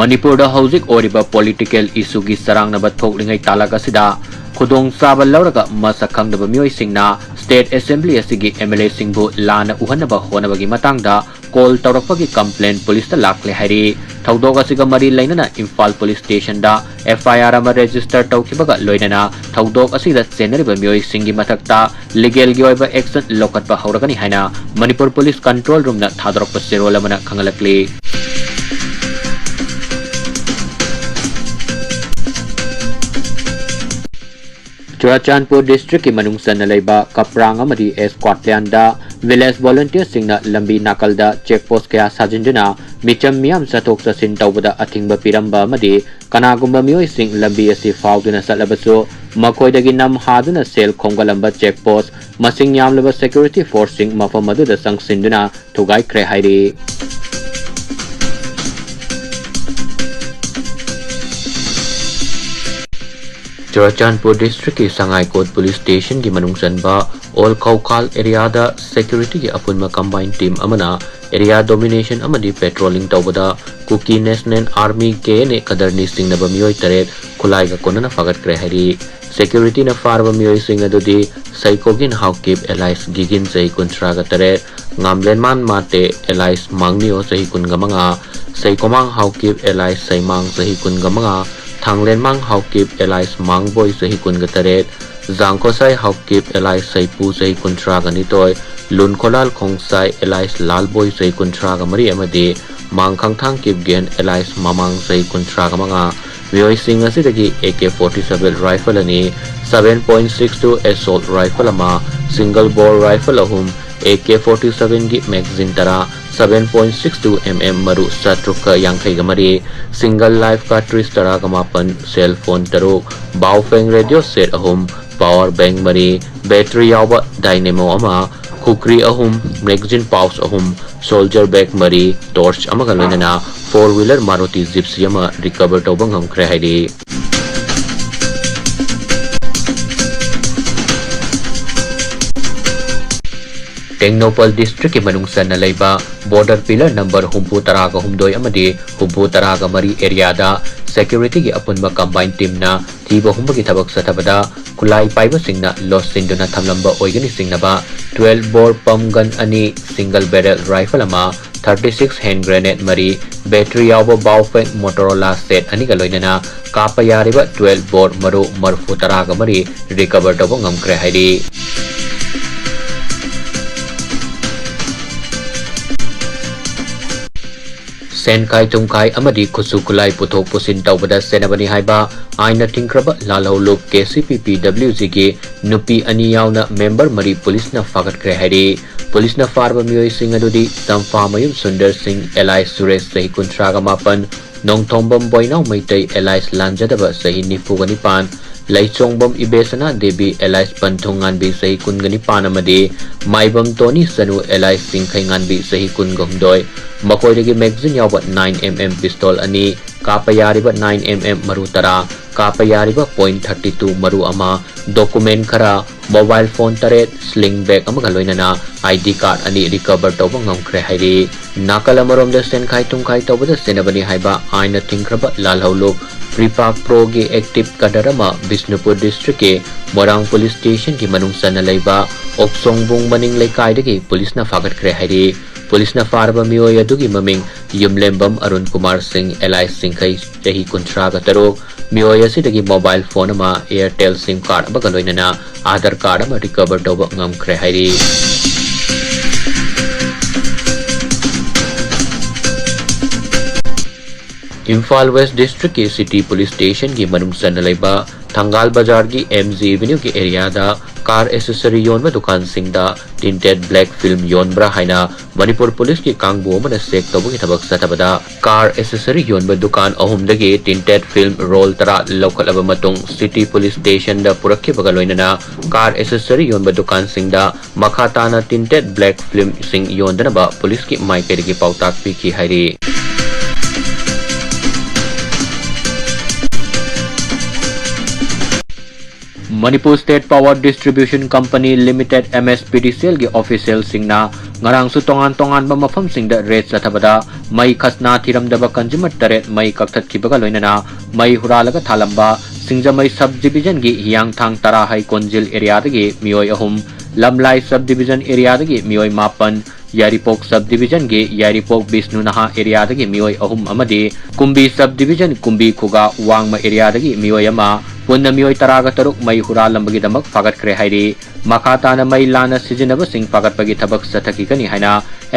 Manipur da hauzik oriba political issue gi sarang na bathoklingai talak asida khudong saba lauraga masakhang da Meeoi singna state assembly asigi MLA singbu lana uhanaba honaba gi matangda call tawrakpagi complaint police ta lakle Hairi thaudok asiga mari lainana Imphal police station da FIR ama register tawkibaga loinana thaudok asida chenariba Meeoi singi mathakta legal gi oiba action lokatpa hauragani haina Manipur police control room na thadrakpa serol amana khangalakli Churachandpur district ki manungsan na laiba kaprang amadi Scotland da village volunteer singna lambi nakal da checkpost kaya sajinduna micham miyam satok sasin tawbada athingba piramba amadi kanagumba Meeoi sing lambi asi fauduna salabasu makoidagi nam haduna sel khongalamba checkpost masing yamlaba security force sing mafam adu da sangsinduna Phagatkhre Hairi Churachandpur district ki Sangai Court police station ki manungsan ba all Kaukal area da security ki apunma combined team amana area domination amadi patrolling tawbada Kuki National Army ke ne kadarni singna ba Meeoi taret khulai ga konana Phagatkhre Hairi security na farba Meeoi sing adudi saikogin hawkip Elias gigin sei kontra ga taret ngamlen man mate Elias mangnio sei kun gamanga saikomang hawkip Elias saimang sei kun gamanga Thanglen mang hawkip Elias mang boy sahi kun gataret Zangko sai hawkip Elias sai pu sahi kun traga nitoy Lun kolal kong sai Elias lal boy sahi kun traga mari amadi mang khang thang kip gen Elias mamang sahi kun traga mga Meeoi sing asidagi AK-47 rifle ani 7.62 assault rifle ama single bore rifle ahum AK-47 gi magazine tara 7.62 mm maru satruka yangkai gamari single life cartridge tara gamapan cell phone taru baufeng radio set ahum power bank mari battery yawa dynamo ama kukri ahum magazine pouch ahum soldier bag mari torch amaga loinana 4-wheeler Maruti Gypsy ama recover tawbang Phagatkhre Hairi Chingnaba district ki manungsan na laiba border pillar number humpu taraga humdoi amadi humpu taraga mari area da security ki apunma combined team na thiba humbagi thabak satabada kulai paiba singna loss sinduna thamlamba oigani singnaba 12 bore pump gun ani single barrel rifle ama 36 hand grenade mari battery yawa baufeng Motorola set ani ga loinana kapa yariba 12 bore maru marfu taraga mari recover tawba Phagatkhre Hairi Senkai Tungkai amadi khusu kulai puthok pusin tawbada senabani haiba aina tingkraba lalhau lok KCPPWG ge nupi ani yauna member mari police na Phagatkhre Hairi police na farba Meeoi sing adudi Tamfa Mayum Sundar Singh Elias Suresh sahi kuntraga mapan Nongthombam Boinau Maitai Elias Lanjadaba sahi nifugani Laichongbam Ibesana Devi Elias Panthonganbi sahi kungani panamadi Maibam Tony Sanu Elias Singkhainganbi sahi kungomdoi Makoidagi magazine yawa 9mm pistol ani kapayariba 9mm maru tara kapayariba .32 maru ama document khara mobile phone taret sling bag amaga loinana ID card ani recover tawba Phagatkhre Hairi nakala marom da Senkai Tungkai tawbada senabani haiba aina tingkraba lalhau lok Pripak Pro ge active kadarama Bishnupur district ke Morang police station ki manungsan na laiba Oksongbung maning laikai dagi police na Phagatkhre Hairi police na farba Meeoi adugi maming Yumlembam Arun Kumar Singh Elias Singkhai sahi kuntraga tarok Meeoi asidagi mobile phone ama Airtel SIM card amaga loinana Aadhar card ama recover tawba Phagatkhre Hairi Imphal West District ki City Police Station ki manungsan na laiba Thangal Bazar ki MG Avenue ki area da car accessory yonba dukan singda tinted black film yonbra haina Manipur Police ki kangbo mana sek tawbu ki thabak satabada car accessory yonba dukan ahumdagi tinted film roll tara lokalaba matung City Police Station da purakhi bagaloinana car accessory yonba dukan singda makhatana tinted black film sing yondana ba police ki maikeri ki pautak pi ki Hairi Manipur State Power Distribution Company Limited MSPDCL gi official singna ngarang su tongan ba mafam singda rate sathabada mai khasna thiramdaba consumer taret mai kakthat kibaga loinana mai huralaga thalamba singjamai subdivision gi hiyang thang tara hai konjil area dagi Meeoi ahum lamlai subdivision area dagi Meeoi mapan Yaripok subdivision ge Yaripok Bisnu Naha area dagi Meeoi ahum amadi Kumbi subdivision Kumbi Khuga Wangma area dagi Meeoi ama punna Meeoi taraga taruk mai huralambagi damak Phagatkhre Hairi makatana mai lana sijinaba sing Phagatpagi thabak sathaki kani haina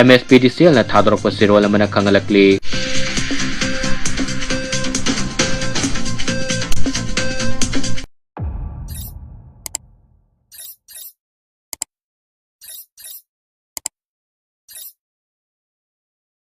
MSPDCL na thadorok pasirol amana khangalakli